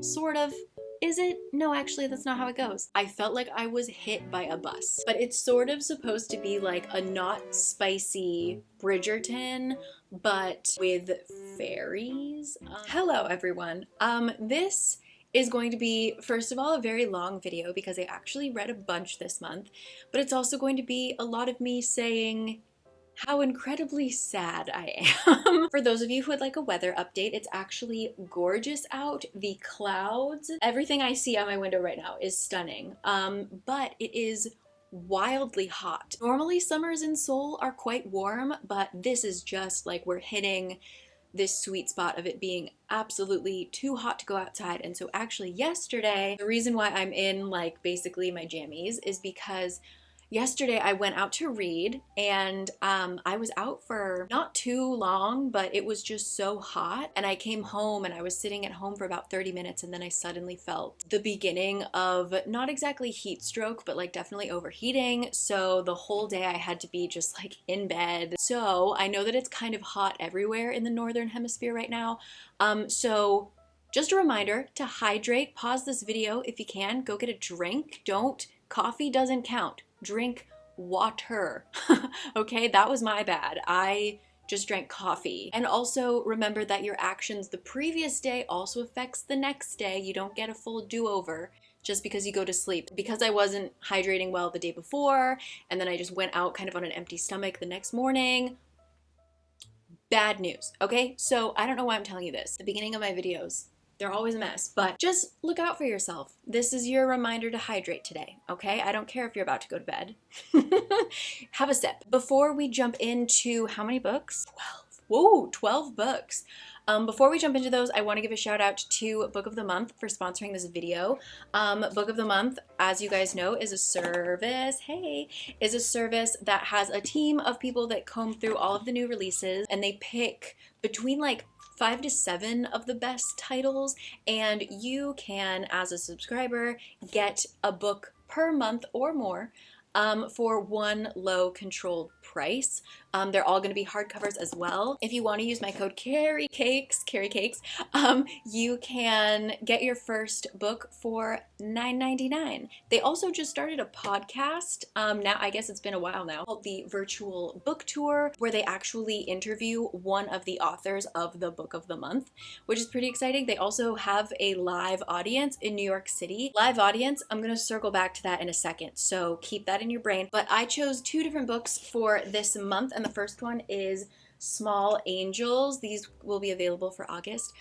Sort of. Is it? No, actually, that's not how it goes. I felt like I was hit by a bus. But it's sort of supposed to be like a not spicy Bridgerton, but with fairies. Hello, everyone. This is going to be, first of all, a very long video because I actually read a bunch this month, but it's also going to be a lot of me saying how incredibly sad I am. For those of you who would like a weather update, it's actually gorgeous out. The clouds, everything I see out my window right now is stunning. But it is wildly hot. Normally summers in Seoul are quite warm, but this is just like we're hitting this sweet spot of it being absolutely too hot to go outside. And so actually yesterday, the reason why I'm in like basically my jammies is because yesterday I went out to read, and I was out for not too long, but it was just so hot, and I came home and I was sitting at home for about 30 minutes, and then I suddenly felt the beginning of not exactly heat stroke, but like definitely overheating. So the whole day I had to be just like in bed. So I know that it's kind of hot everywhere in the northern hemisphere right now. So just a reminder to hydrate. Pause this video if you can, go get a drink. Coffee doesn't count. Drink water. Okay, that was my bad. I just drank coffee. And also remember that your actions the previous day also affects the next day. You don't get a full do-over just because you go to sleep. Because I wasn't hydrating well the day before, and then I just went out kind of on an empty stomach the next morning. Bad news, okay? So I don't know why I'm telling you this. The beginning of my videos, they're always a mess, but just look out for yourself. This is your reminder to hydrate today, okay? I don't care if you're about to go to bed. Have a sip. Before we jump into how many books? 12. Whoa, 12 books. Before we jump into those, I want to give a shout out to Book of the Month for sponsoring this video. Book of the Month, as you guys know, is a service, is a service that has a team of people that comb through all of the new releases, and they pick between like 5 to 7 of the best titles, and you can, as a subscriber, get a book per month or more for one low controlled price. They're all going to be hardcovers as well. If you want to use my code CARI Cakes, you can get your first book for $9.99. They also just started a podcast. Now I guess it's been a while now, called the Virtual Book Tour, where they actually interview one of the authors of the Book of the Month, which is pretty exciting. They also have a live audience in New York City. Live audience, I'm going to circle back to that in a second, so keep that in your brain. But I chose 2 different books for this month, and the first one is Small Angels. These will be available for August.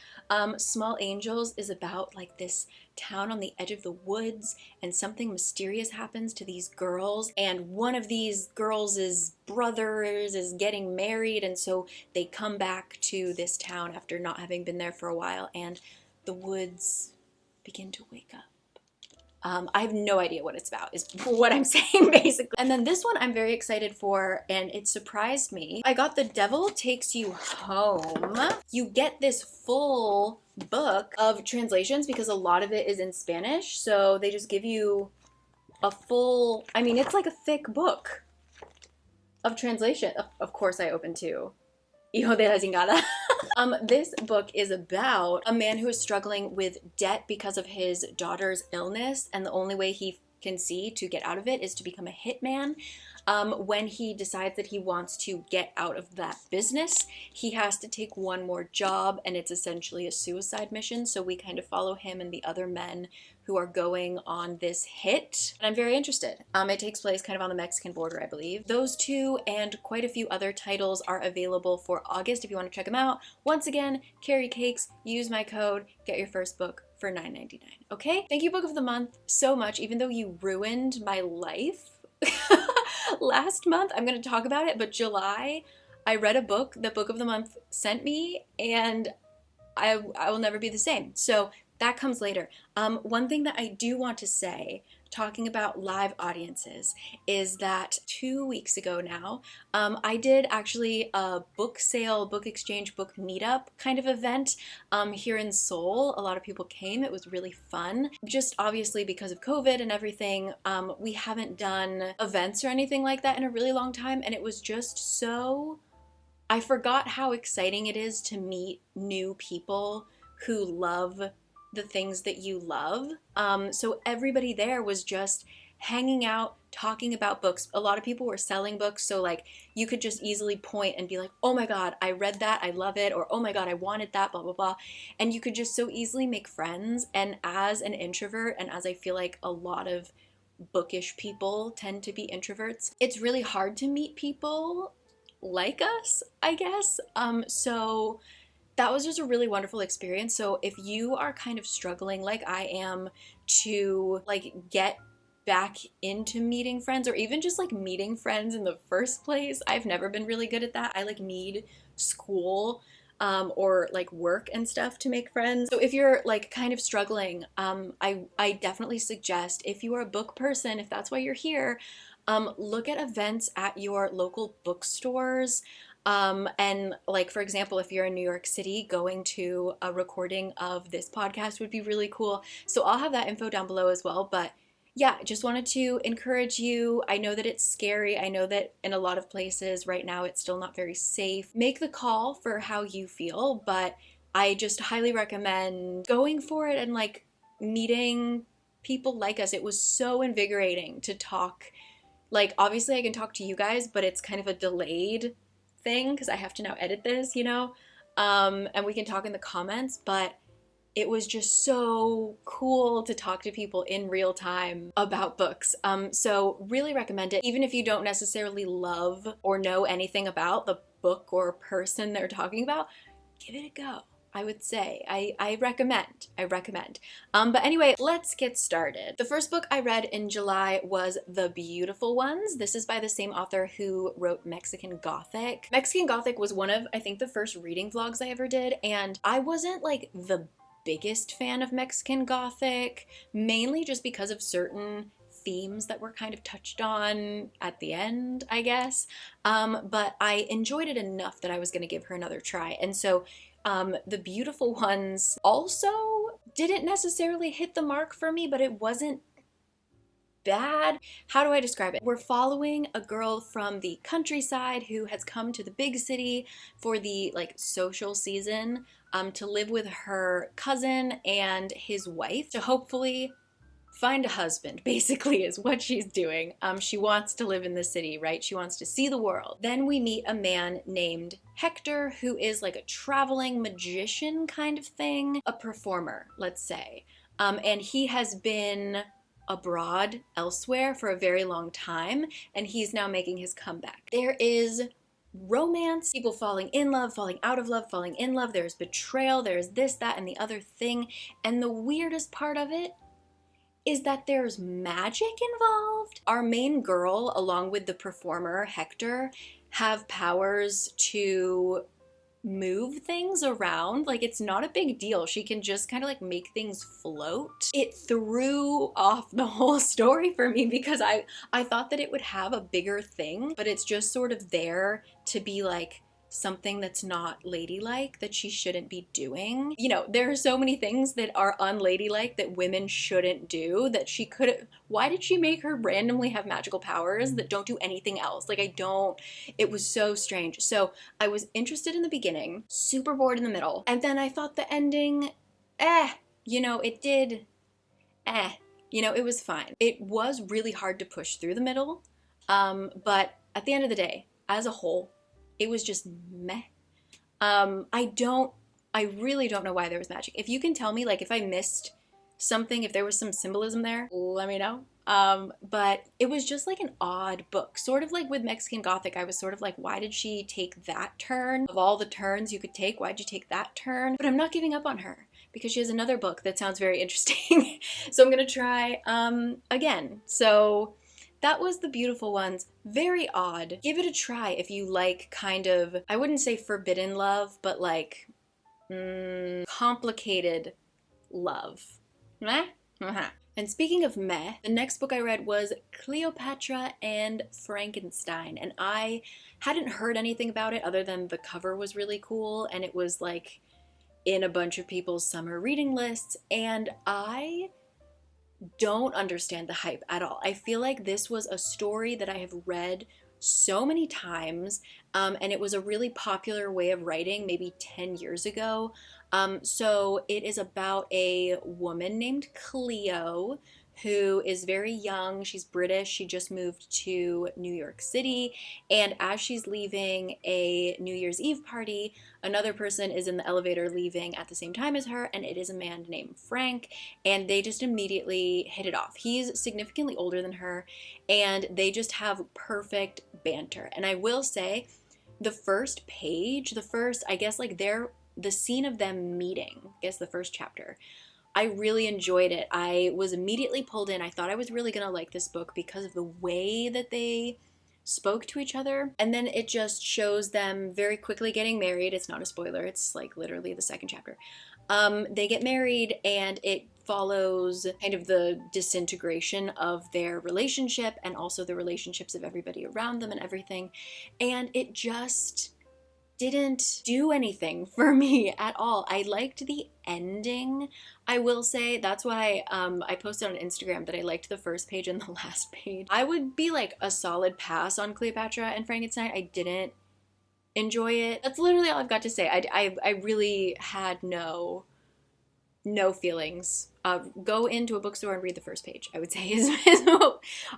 Small Angels is about like this town on the edge of the woods, and something mysterious happens to these girls, and one of these girls' brothers is getting married, and so they come back to this town after not having been there for a while, and the woods begin to wake up. I have no idea what it's about, is what I'm saying, basically. And then this one I'm very excited for, and it surprised me. I got The Devil Takes You Home. You get this full book of translations because a lot of it is in Spanish, so they just give you a full, I mean, it's like a thick book of translation. Of course I opened to Hijo de la Chingada. This book is about a man who is struggling with debt because of his daughter's illness, and the only way he can see to get out of it is to become a hitman. When he decides that he wants to get out of that business, he has to take one more job, and it's essentially a suicide mission, so we kind of follow him and the other men who are going on this hit. And I'm very interested. It takes place kind of on the Mexican border, I believe. Those 2 and quite a few other titles are available for August if you want to check them out. Once again, CARI Cakes, use my code, get your first book for $9.99, okay? Thank you, Book of the Month, so much, even though you ruined my life. Last month, I'm going to talk about it, but July, I read a book that Book of the Month sent me, and I will never be the same. So that comes later. One thing that I do want to say, talking about live audiences, is that 2 weeks ago now, I did actually a book sale, book exchange, book meetup kind of event here in Seoul. A lot of people came. It was really fun. Just obviously because of COVID and everything, we haven't done events or anything like that in a really long time, and it was just so, I forgot how exciting it is to meet new people who love the things that you love. So everybody there was just hanging out, talking about books. A lot of people were selling books, so like you could just easily point and be like, oh my god, I read that, I love it, or oh my god, I wanted that, blah blah blah. And you could just so easily make friends. And as an introvert, and as I feel like a lot of bookish people tend to be introverts, it's really hard to meet people like us, I guess. So that was just a really wonderful experience. So if you are kind of struggling like I am to like get back into meeting friends, or even just like meeting friends in the first place, I've never been really good at that. I like need school or like work and stuff to make friends. So if you're like kind of struggling, I definitely suggest, if you are a book person, if that's why you're here, look at events at your local bookstores. And like, for example, if you're in New York City, going to a recording of this podcast would be really cool. So I'll have that info down below as well. But yeah, just wanted to encourage you. I know that it's scary. I know that in a lot of places right now it's still not very safe. Make the call for how you feel, but I just highly recommend going for it and like meeting people like us. It was so invigorating to talk. Like, obviously I can talk to you guys, but it's kind of a delayed thing because I have to now edit this, you know? And we can talk in the comments, but it was just so cool to talk to people in real time about books. So really recommend it. Even if you don't necessarily love or know anything about the book or person they're talking about, give it a go. I would say. I recommend. But anyway, let's get started. The first book I read in July was The Beautiful Ones. This is by the same author who wrote Mexican Gothic. Mexican Gothic was one of, I think, the first reading vlogs I ever did, and I wasn't like the biggest fan of Mexican Gothic, mainly just because of certain themes that were kind of touched on at the end, I guess. But I enjoyed it enough that I was going to give her another try. And so The Beautiful Ones also didn't necessarily hit the mark for me, but it wasn't bad. How do I describe it? We're following a girl from the countryside who has come to the big city for the like social season to live with her cousin and his wife to hopefully find a husband, basically, is what she's doing. She wants to live in the city, right? She wants to see the world. Then we meet a man named Hector, who is like a traveling magician kind of thing, a performer, let's say. And he has been abroad elsewhere for a very long time, and he's now making his comeback. There is romance, people falling in love, falling out of love, falling in love. There's betrayal, there's this, that, and the other thing. And the weirdest part of it is that there's magic involved. Our main girl, along with the performer, Hector, have powers to move things around. Like, it's not a big deal. She can just kind of like make things float. It threw off the whole story for me because I thought that it would have a bigger thing, but it's just sort of there to be like something that's not ladylike, that she shouldn't be doing. You know, there are so many things that are unladylike that women shouldn't do that she could. Why did she make her randomly have magical powers that don't do anything else? Like, it was so strange. So I was interested in the beginning, super bored in the middle, and then I thought the ending, you know, it did, you know, it was fine. It was really hard to push through the middle, but at the end of the day, as a whole, it was just meh. I really don't know why there was magic. If you can tell me, like, if I missed something, if there was some symbolism there, let me know. But it was just like an odd book. Sort of like with Mexican Gothic, I was sort of like, why did she take that turn? Of all the turns you could take, why'd you take that turn? But I'm not giving up on her because she has another book that sounds very interesting. So I'm gonna try again. So that was The Beautiful Ones. Very odd. Give it a try if you like kind of, I wouldn't say forbidden love, but like complicated love. Meh? And speaking of meh, the next book I read was Cleopatra and Frankenstein. And I hadn't heard anything about it other than the cover was really cool and it was like in a bunch of people's summer reading lists. And I don't understand the hype at all. I feel like this was a story that I have read so many times, and it was a really popular way of writing maybe 10 years ago. So it is about a woman named Cleo who is very young. She's British. She just moved to New York City. And as she's leaving a New Year's Eve party, another person is in the elevator leaving at the same time as her, and it is a man named Frank. And they just immediately hit it off. He's significantly older than her, and they just have perfect banter. And I will say, the first page, I guess, like the scene of them meeting, I guess the first chapter, I really enjoyed it. I was immediately pulled in. I thought I was really gonna like this book because of the way that they spoke to each other. And then it just shows them very quickly getting married. It's not a spoiler, it's like literally the second chapter. They get married, and it follows kind of the disintegration of their relationship and also the relationships of everybody around them and everything. And it just didn't do anything for me at all. I liked the ending, I will say. That's why I posted on Instagram that I liked the first page and the last page. I would be like a solid pass on Cleopatra and Frankenstein. I didn't enjoy it. That's literally all I've got to say. I really had no feelings. Go into a bookstore and read the first page, I would say, is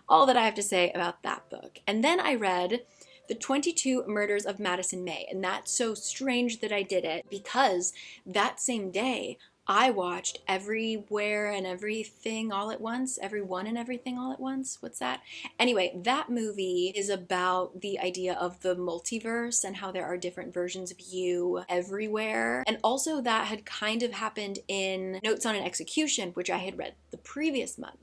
all that I have to say about that book. And then I read The 22 Murders of Madison May. And that's so strange that I did it because that same day I watched Everywhere and Everything All at Once. Everyone and Everything All at Once. What's that? Anyway, that movie is about the idea of the multiverse and how there are different versions of you everywhere. And also that had kind of happened in Notes on an Execution, which I had read the previous month.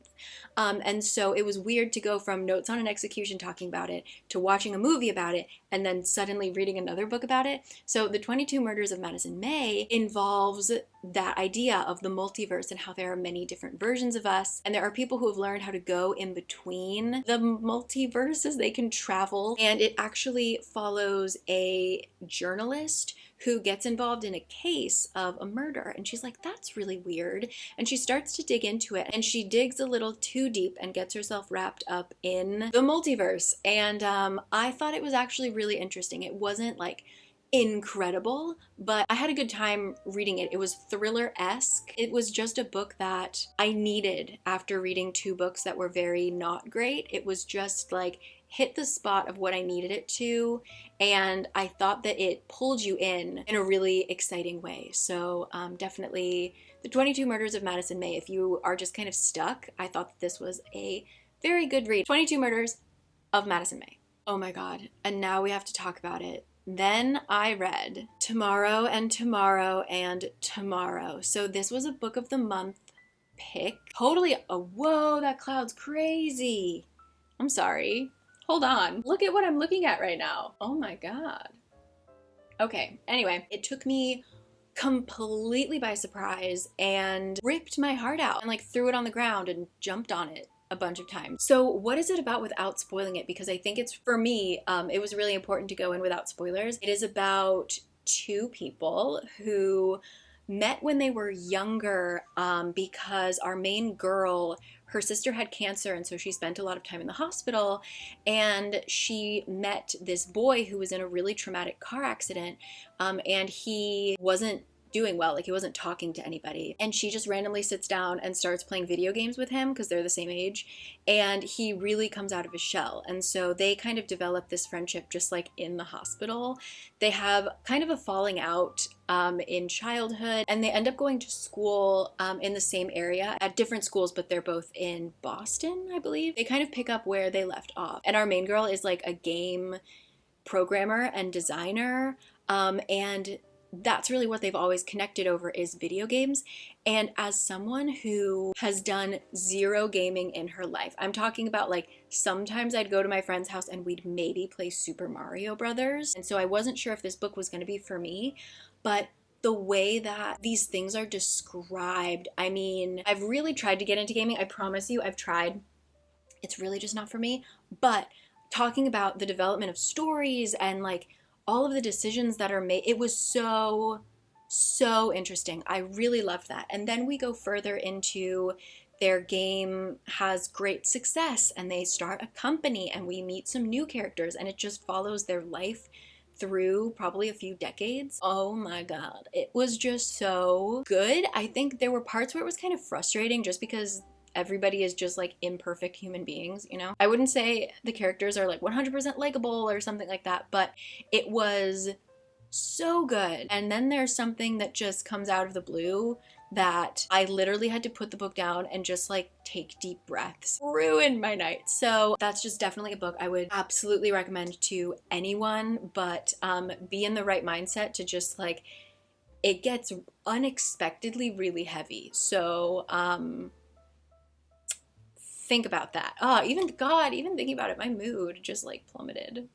And so it was weird to go from Notes on an Execution talking about it to watching a movie about it and then suddenly reading another book about it. So The 22 Murders of Madison May involves that idea of the multiverse and how there are many different versions of us. And there are people who have learned how to go in between the multiverses. They can travel. And it actually follows a journalist who gets involved in a case of a murder. And she's like, that's really weird. And she starts to dig into it. And she digs a little too deep and gets herself wrapped up in the multiverse. And I thought it was actually really interesting. It wasn't like incredible, but I had a good time reading it. It was thriller-esque. It was just a book that I needed after reading two books that were very not great. It was just like hit the spot of what I needed it to, and I thought that it pulled you in a really exciting way. So definitely The 22 Murders of Madison May. If you are just kind of stuck, I thought that this was a very good read. 22 Murders of Madison May. Oh my god, and now we have to talk about it. Then I read Tomorrow and Tomorrow and Tomorrow. So this was a book of the month pick. Totally, whoa, that cloud's crazy. I'm sorry. Hold on. Look at what I'm looking at right now. Oh my god. Okay, anyway, it took me completely by surprise and ripped my heart out and like threw it on the ground and jumped on it a bunch of times. So what is it about without spoiling it? Because I think it's, for me, it was really important to go in without spoilers. It is about two people who met when they were younger because our main girl, her sister had cancer, and so she spent a lot of time in the hospital, and she met this boy who was in a really traumatic car accident, and he wasn't doing well, like he wasn't talking to anybody, and she just randomly sits down and starts playing video games with him because they're the same age, and he really comes out of his shell. And so they kind of develop this friendship just like in the hospital. They have kind of a falling out in childhood, and they end up going to school in the same area at different schools, but they're both in Boston, I believe. They kind of pick up where they left off, and our main girl is like a game programmer and designer, and that's really what they've always connected over, is video games. And as someone who has done zero gaming in her life, I'm talking about like sometimes I'd go to my friend's house and we'd maybe play Super Mario Brothers. And so I wasn't sure if this book was going to be for me, but the way that these things are described, I mean, I've really tried to get into gaming. I promise you, I've tried. It's really just not for me. But talking about the development of stories and like all of the decisions that are made, it was so interesting. I really loved that. And then we go further into their game has great success and they start a company and we meet some new characters and it just follows their life through probably a few decades. Oh my god, it was just so good. I think there were parts where it was kind of frustrating just because everybody is just like imperfect human beings, you know? I wouldn't say the characters are like 100% likable or something like that, but it was so good. And then there's something that just comes out of the blue that I literally had to put the book down and just like take deep breaths. Ruined my night. So that's just definitely a book I would absolutely recommend to anyone, but be in the right mindset to just like, it gets unexpectedly really heavy. So think about that. Even thinking about it, my mood just like plummeted.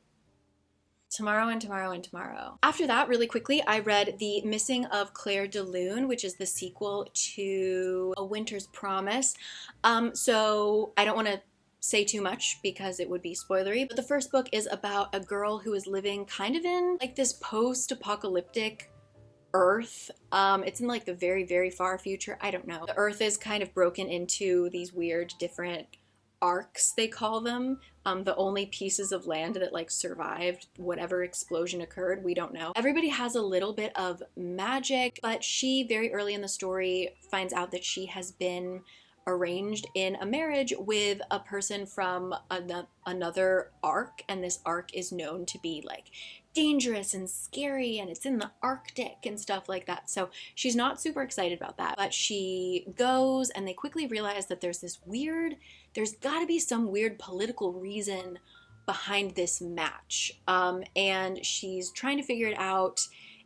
Tomorrow and tomorrow and tomorrow. After that, really quickly, I read The Missing of Claire de Lune, which is the sequel to A Winter's Promise. So I don't want to say too much because it would be spoilery, but the first book is about a girl who is living kind of in like this post-apocalyptic Earth. It's in like the very, very far future. I don't know. The Earth is kind of broken into these weird different arcs, they call them. The only pieces of land that like survived whatever explosion occurred, we don't know. Everybody has a little bit of magic, but she very early in the story finds out that she has been arranged in a marriage with a person from another arc, and this arc is known to be like dangerous and scary, and it's in the Arctic and stuff like that. So she's not super excited about that, but she goes and they quickly realize that there's gotta be some weird political reason behind this match. And she's trying to figure it out.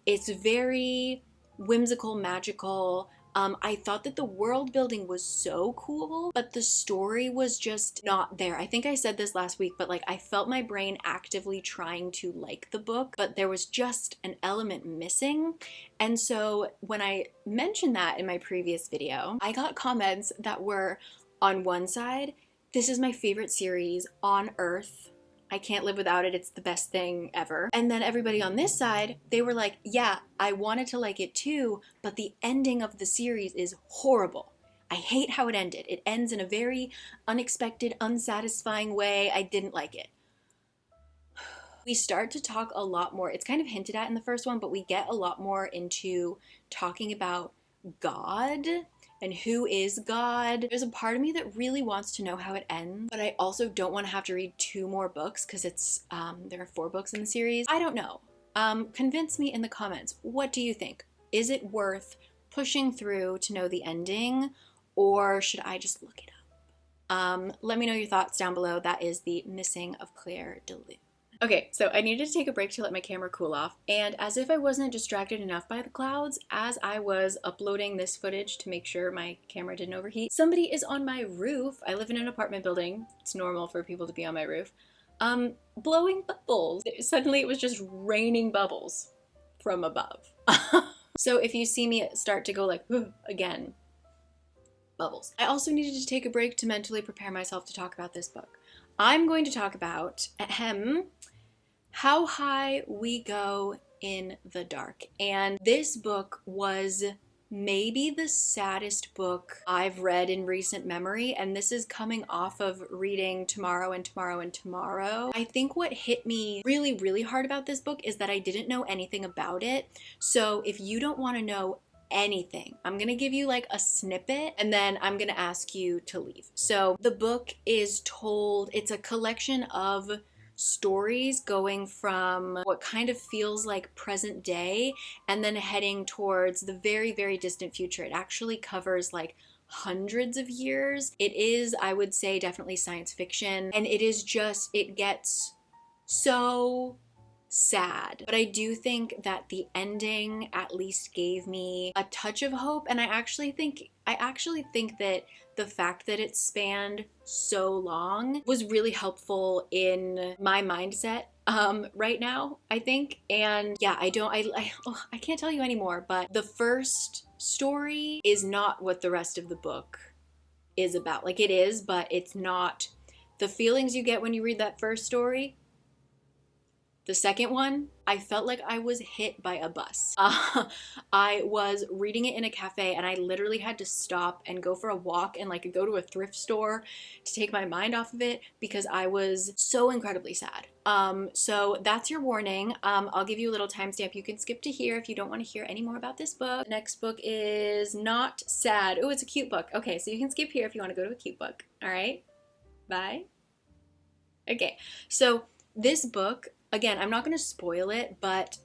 It's very whimsical, magical. I thought that the world building was so cool, but the story was just not there. I think I said this last week, but like I felt my brain actively trying to like the book, but there was just an element missing. And so when I mentioned that in my previous video, I got comments that were on one side, this is my favorite series on earth. I can't live without it. It's the best thing ever. And then everybody on this side, they were like, yeah, I wanted to like it too, but the ending of the series is horrible. I hate how it ended. It ends in a very unexpected, unsatisfying way. I didn't like it. We start to talk a lot more. It's kind of hinted at in the first one, but we get a lot more into talking about God and who is God. There's a part of me that really wants to know how it ends, but I also don't want to have to read 2 more books because it's there are 4 books in the series. I don't know. Convince me in the comments. What do you think? Is it worth pushing through to know the ending, or should I just look it up? Let me know your thoughts down below. That is The Missing of Claire de Lune. Okay, so I needed to take a break to let my camera cool off, and as if I wasn't distracted enough by the clouds, as I was uploading this footage to make sure my camera didn't overheat, somebody is on my roof. I live in an apartment building. It's normal for people to be on my roof. Blowing bubbles. Suddenly it was just raining bubbles from above. So if you see me start to go like, again, bubbles. I also needed to take a break to mentally prepare myself to talk about this book. I'm going to talk about How High We Go in the Dark. And this book was maybe the saddest book I've read in recent memory, and this is coming off of reading Tomorrow and Tomorrow and Tomorrow. I think what hit me really, really hard about this book is that I didn't know anything about it. So if you don't want to know anything, I'm gonna give you like a snippet and then I'm gonna ask you to leave. So the book is told, it's a collection of stories going from what kind of feels like present day and then heading towards the very, very distant future. It actually covers like hundreds of years. It is, I would say, definitely science fiction, and it is just, it gets so sad. But I do think that the ending at least gave me a touch of hope, and I actually think that the fact that it spanned so long was really helpful in my mindset right now, I think. And yeah, I can't tell you anymore, but the first story is not what the rest of the book is about. Like, it is, but it's not. The feelings you get when you read that first story, The second one, I felt like I was hit by a bus. I was reading it in a cafe and I literally had to stop and go for a walk and like go to a thrift store to take my mind off of it because I was so incredibly sad. So that's your warning. I'll give you a little timestamp. You can skip to here if you don't want to hear any more about this book. The next book is not sad. Oh, it's a cute book. Okay, so you can skip here if you want to go to a cute book. All right, bye. Okay, so this book, again, I'm not going to spoil it, but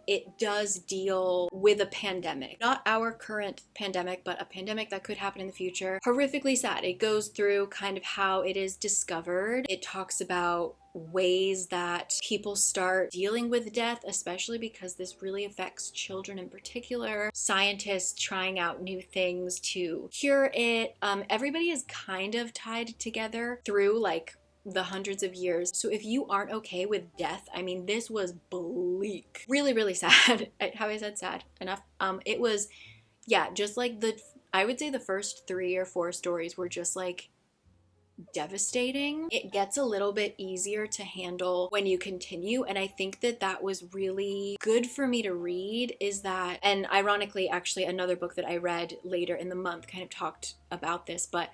it does deal with a pandemic. Not our current pandemic, but a pandemic that could happen in the future. Horrifically sad. It goes through kind of how it is discovered. It talks about ways that people start dealing with death, especially because this really affects children in particular. Scientists trying out new things to cure it. Everybody is kind of tied together through like the hundreds of years. So if you aren't okay with death, I mean, this was bleak. Really, really sad. Have I said sad enough? It was, yeah, just like I would say the first 3 or 4 stories were just like devastating. It gets a little bit easier to handle when you continue, and I think that that was really good for me to read, is that, and ironically, actually another book that I read later in the month kind of talked about this, but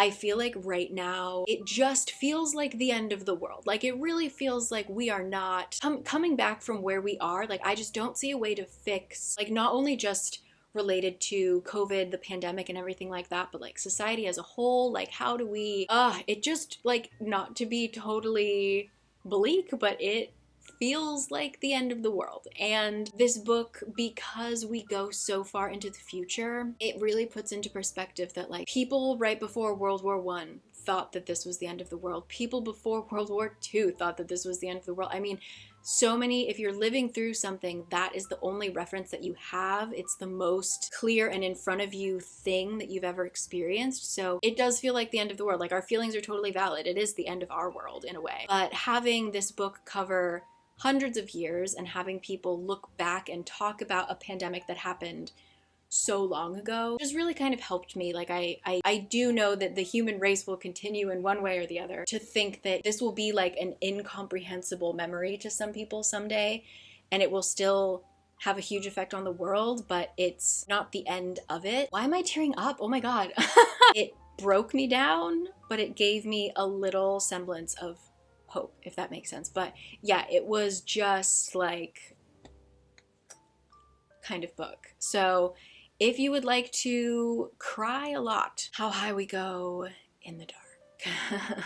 I feel like right now, it just feels like the end of the world. Like it really feels like we are not coming back from where we are. Like I just don't see a way to fix, like not only just related to COVID, the pandemic and everything like that, but like society as a whole. Like how do we, it just like, not to be totally bleak, but it feels like the end of the world. And this book, because we go so far into the future, it really puts into perspective that like people right before World War I thought that this was the end of the world. People before World War II thought that this was the end of the world. I mean, so many, if you're living through something, that is the only reference that you have. It's the most clear and in front of you thing that you've ever experienced. So it does feel like the end of the world. Like our feelings are totally valid. It is the end of our world in a way. But having this book cover hundreds of years and having people look back and talk about a pandemic that happened so long ago just really kind of helped me. Like I do know that the human race will continue in one way or the other. To think that this will be like an incomprehensible memory to some people someday, and it will still have a huge effect on the world, but it's not the end of it. Why am I tearing up? Oh my God. It broke me down, but it gave me a little semblance of hope, if that makes sense. But yeah, it was just like kind of book. So if you would like to cry a lot, How High We Go in the Dark.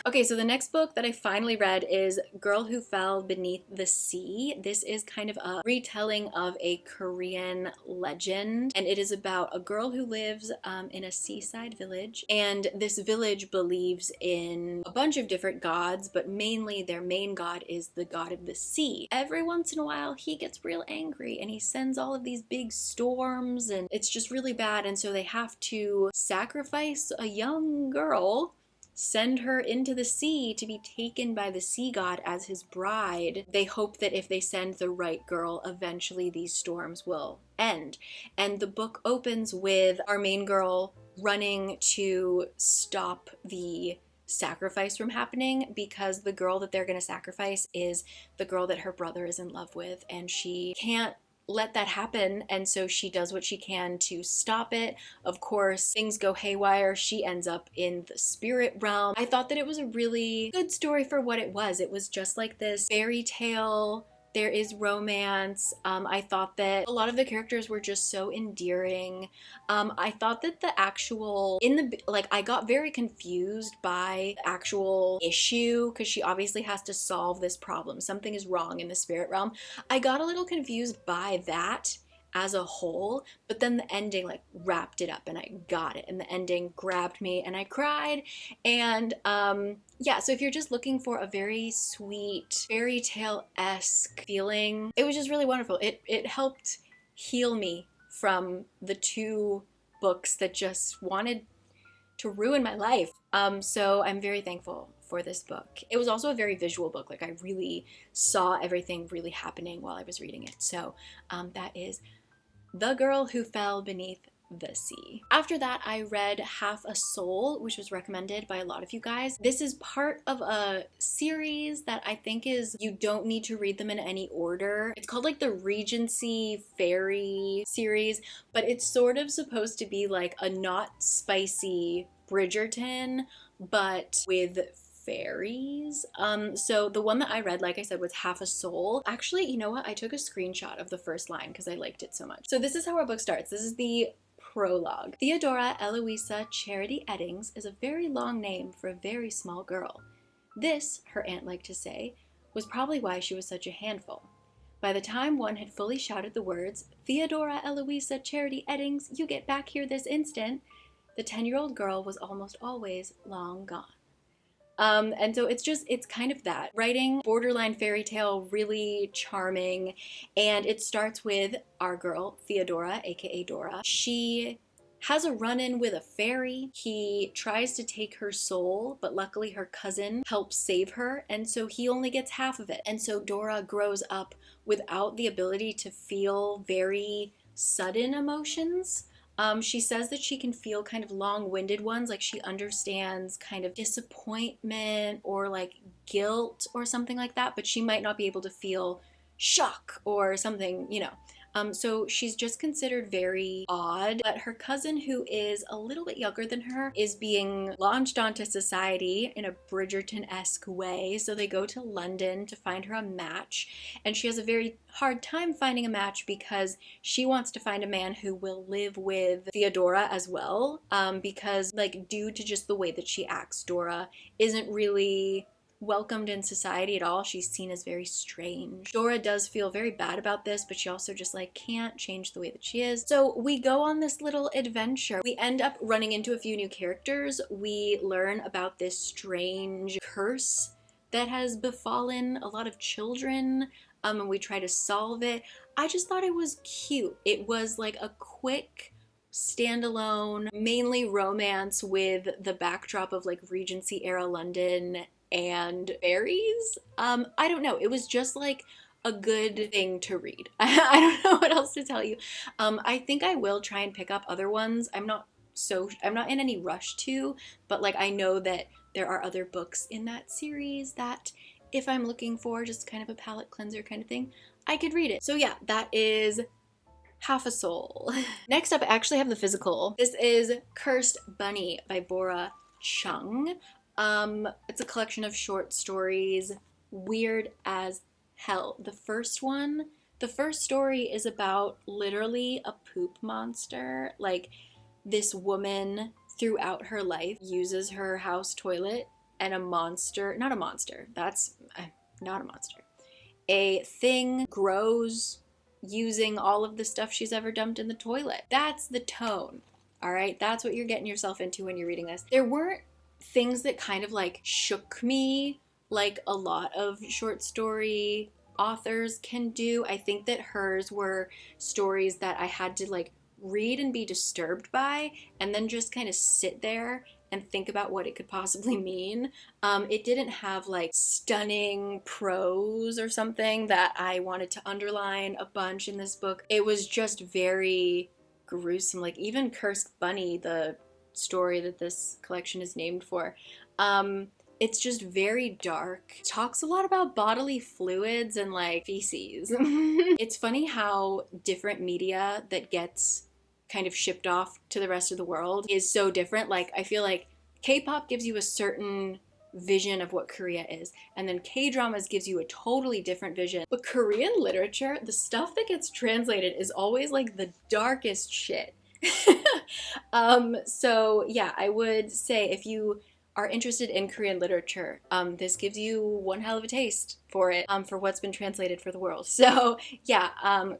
Okay, so the next book that I finally read is Girl Who Fell Beneath the Sea. This is kind of a retelling of a Korean legend, and it is about a girl who lives in a seaside village, and this village believes in a bunch of different gods, but mainly their main god is the god of the sea. Every once in a while, he gets real angry, and he sends all of these big storms, and it's just really bad, and so they have to sacrifice a young girl, send her into the sea to be taken by the sea god as his bride. They hope that if they send the right girl, eventually these storms will end. And the book opens with our main girl running to stop the sacrifice from happening, because the girl that they're going to sacrifice is the girl that her brother is in love with, and she can't let that happen, and so she does what she can to stop it. Of course, things go haywire. She ends up in the spirit realm. I thought that it was a really good story for what it was. It was just like this fairy tale. There is romance. I thought that a lot of the characters were just so endearing. I thought that the actual, I got very confused by the actual issue, because she obviously has to solve this problem. Something is wrong in the spirit realm. I got a little confused by that as a whole, but then the ending like wrapped it up and I got it, and the ending grabbed me and I cried. And yeah, so if you're just looking for a very sweet fairy tale-esque feeling, it was just really wonderful. It helped heal me from the 2 books that just wanted to ruin my life. So I'm very thankful for this book. It was also a very visual book. Like I really saw everything really happening while I was reading it. So that is The Girl Who Fell Beneath the sea. After that, I read Half a Soul, which was recommended by a lot of you guys. This is part of a series that I think is, you don't need to read them in any order. It's called like the Regency Fairy series, but it's sort of supposed to be like a not spicy Bridgerton, but with fairies. So the one that I read, like I said, was Half a Soul. Actually, you know what? I took a screenshot of the first line because I liked it so much. So this is how our book starts. This is the prologue. Theodora Eloisa Charity Eddings is a very long name for a very small girl. This, her aunt liked to say, was probably why she was such a handful. By the time one had fully shouted the words, Theodora Eloisa Charity Eddings, you get back here this instant, the 10-year-old girl was almost always long gone. And so it's kind of that. Writing borderline fairy tale, really charming, and it starts with our girl, Theodora, aka Dora. She has a run-in with a fairy. He tries to take her soul, but luckily her cousin helps save her, and so he only gets half of it. And so Dora grows up without the ability to feel very sudden emotions. She says that she can feel kind of long-winded ones, like she understands kind of disappointment or like guilt or something like that, but she might not be able to feel shock or something, you know. So she's just considered very odd, but her cousin, who is a little bit younger than her, is being launched onto society in a Bridgerton-esque way. So they go to London to find her a match, and she has a very hard time finding a match because she wants to find a man who will live with Theodora as well, because like due to just the way that she acts, Dora isn't really welcomed in society at all. She's seen as very strange. Dora does feel very bad about this, but she also just like can't change the way that she is. So we go on this little adventure. We end up running into a few new characters. We learn about this strange curse that has befallen a lot of children, and we try to solve it. I just thought it was cute. It was like a quick standalone, mainly romance with the backdrop of like Regency era London and fairies. I don't know. It was just like a good thing to read. I don't know what else to tell you. I think I will try and pick up other ones. I'm not in any rush to, but like I know that there are other books in that series that if I'm looking for just kind of a palate cleanser kind of thing, I could read it. So yeah, that is Half a Soul. Next up, I actually have the physical. This is Cursed Bunny by Bora Chung. It's a collection of short stories, weird as hell. The first story is about literally a poop monster. Like, this woman throughout her life uses her house toilet and a thing grows using all of the stuff she's ever dumped in the toilet. That's the tone, all right? That's what you're getting yourself into when you're reading this. There weren't things that kind of like shook me like a lot of short story authors can do. I think that hers were stories that I had to like read and be disturbed by and then just kind of sit there and think about what it could possibly mean. It didn't have like stunning prose or something that I wanted to underline a bunch in this book. It was just very gruesome. Like even Cursed Bunny, the story that this collection is named for, it's just very dark. It talks a lot about bodily fluids and like feces. It's funny how different media that gets kind of shipped off to the rest of the world is so different. Like I feel like K-pop gives you a certain vision of what Korea is, and then K-dramas gives you a totally different vision. But Korean literature, the stuff that gets translated is always like the darkest shit. So yeah, I would say if you are interested in Korean literature, this gives you one hell of a taste for it, for what's been translated for the world. So yeah,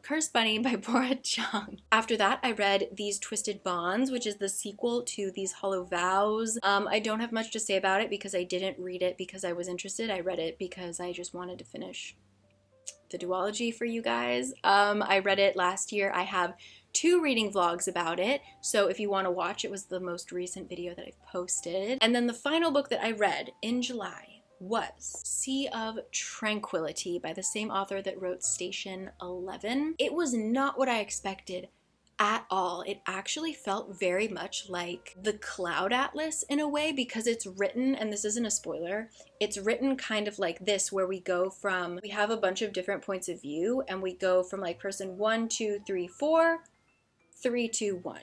Cursed Bunny by Bora Chung. After that, I read These Twisted Bonds, which is the sequel to These Hollow Vows. I don't have much to say about it because I didn't read it because I was interested. I read it because I just wanted to finish the duology for you guys. I read it last year. I have 2 reading vlogs about it, so if you want to watch, it was the most recent video that I've posted. And then the final book that I read in July was Sea of Tranquility by the same author that wrote Station 11. It was not what I expected at all. It actually felt very much like the Cloud Atlas in a way, because it's written, and this isn't a spoiler, it's written kind of like this, where we have a bunch of different points of view, and we go from like person 1, 2, 3, 4, 3, 2, 1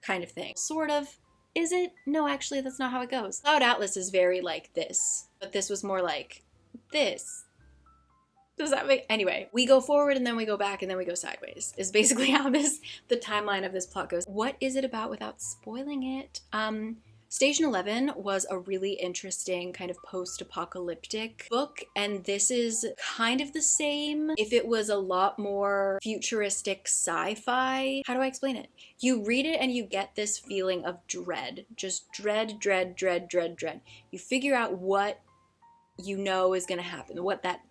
kind of thing. Sort of. Is it? No, actually, that's not how it goes. Cloud Atlas is very like this, but this was more like this. Does that make... Anyway, we go forward and then we go back and then we go sideways is basically how the timeline of this plot goes. What is it about without spoiling it? Station 11 was a really interesting kind of post-apocalyptic book, and this is kind of the same. If it was a lot more futuristic sci-fi, how do I explain it? You read it and you get this feeling of dread. Just dread, dread, dread, dread, dread. You figure out what you know is going to happen, what that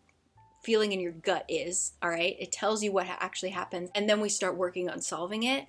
feeling in your gut is, all right? It tells you what actually happens, and then we start working on solving it.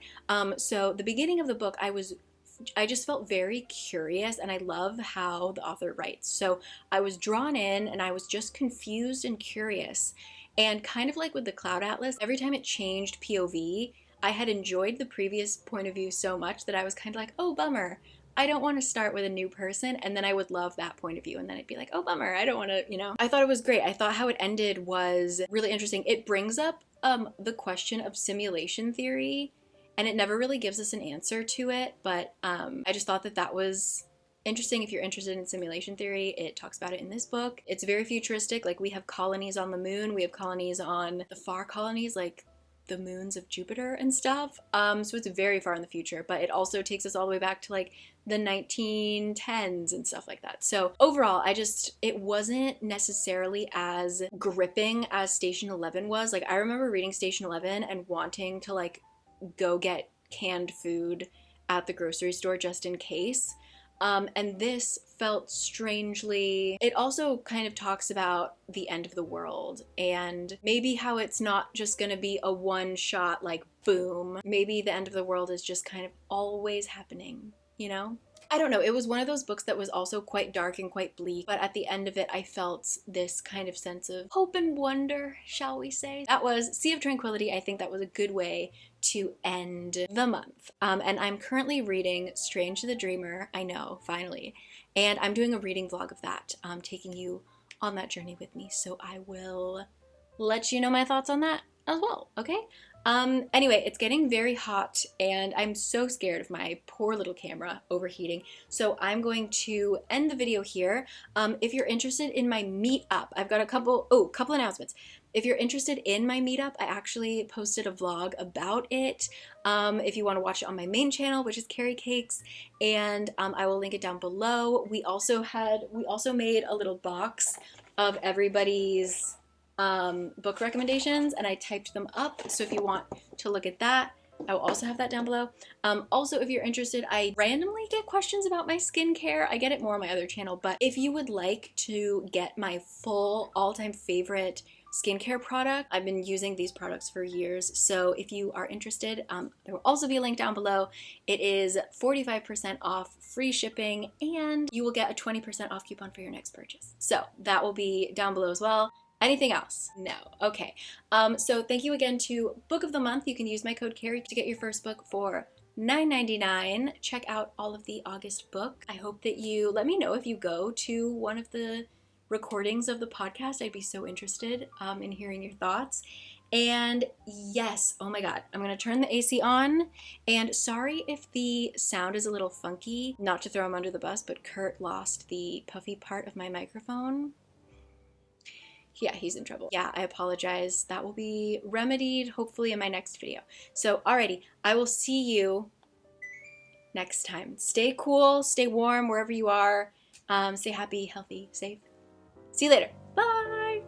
So the beginning of the book, I just felt very curious, and I love how the author writes. So I was drawn in and I was just confused and curious. And kind of like with the Cloud Atlas, every time it changed POV, I had enjoyed the previous point of view so much that I was kind of like, oh, bummer. I don't want to start with a new person, and then I would love that point of view, and then I'd be like, oh, bummer, I don't want to, you know. I thought it was great. I thought how it ended was really interesting. It brings up the question of simulation theory, and it never really gives us an answer to it, but I just thought that was interesting. If you're interested in simulation theory, it talks about it in this book. It's very futuristic. Like, we have colonies on the moon, we have colonies on the far colonies, like the moons of Jupiter and stuff. So it's very far in the future, but it also takes us all the way back to like the 1910s and stuff like that. So overall, it wasn't necessarily as gripping as Station 11 was. Like, I remember reading Station 11 and wanting to like go get canned food at the grocery store just in case. And this felt strangely... It also kind of talks about the end of the world, and maybe how it's not just gonna be a one-shot, like, boom. Maybe the end of the world is just kind of always happening, you know? I don't know, it was one of those books that was also quite dark and quite bleak, but at the end of it, I felt this kind of sense of hope and wonder, shall we say. That was Sea of Tranquility. I think that was a good way to end the month. And I'm currently reading Strange the Dreamer, I know, finally, and I'm doing a reading vlog of that, taking you on that journey with me, so I will let you know my thoughts on that as well, okay? Anyway, it's getting very hot and I'm so scared of my poor little camera overheating. So I'm going to end the video here. If you're interested in my meetup, I've got a couple announcements. If you're interested in my meetup, I actually posted a vlog about it. If you want to watch it on my main channel, which is CARI Cakes, and I will link it down below. We also made a little box of everybody's book recommendations, and I typed them up, so if you want to look at that, I will also have that down below. Also, if you're interested, I randomly get questions about my skincare. I get it more on my other channel, but if you would like to get my full all-time favorite skincare product, I've been using these products for years, so if you are interested, there will also be a link down below. It is 45% off, free shipping, and you will get a 20% off coupon for your next purchase. So that will be down below as well. Anything else? No. Okay. So thank you again to Book of the Month. You can use my code CARI to get your first book for $9.99. Check out all of the August book. I hope that you let me know if you go to one of the recordings of the podcast. I'd be so interested in hearing your thoughts. And yes, oh my God, I'm gonna turn the AC on. And sorry if the sound is a little funky, not to throw him under the bus, but Kurt lost the puffy part of my microphone. Yeah, he's in trouble. Yeah, I apologize. That will be remedied hopefully in my next video. So alrighty, I will see you next time. Stay cool, stay warm wherever you are. Stay happy, healthy, safe. See you later. Bye!